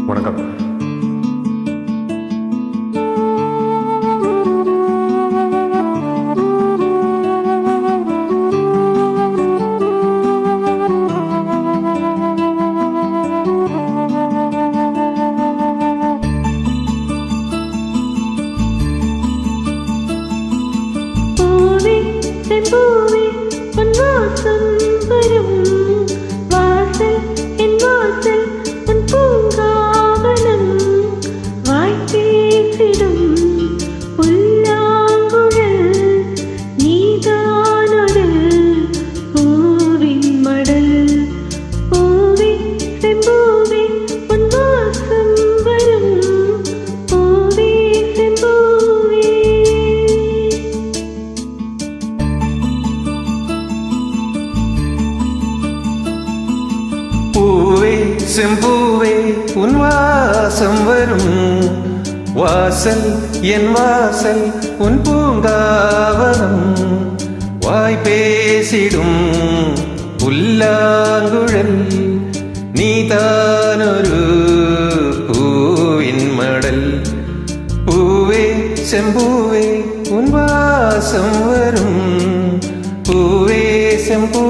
வணக்கம். பூவே உன் வாசம் வரும் வாசல் என் வாசல் உன் பூங்காவனம் வாய் பேசிடும் புல்லாங்குழல் நீதானொரு பூவின் மடல். பூவே செம்பூவே உன் வாசம் வரும் பூவே செம்பூவே. பூவே செம்பூவே உன் வாசம் வரும் வாசல் என் வாசல் உன் பூங்காவனம் வாய் பேசிடும் புல்லாங்குழல் நீதானொரு பூவின் மடல். பூவே செம்பூவே உன் வாசம் வரும் பூவே செம்பூ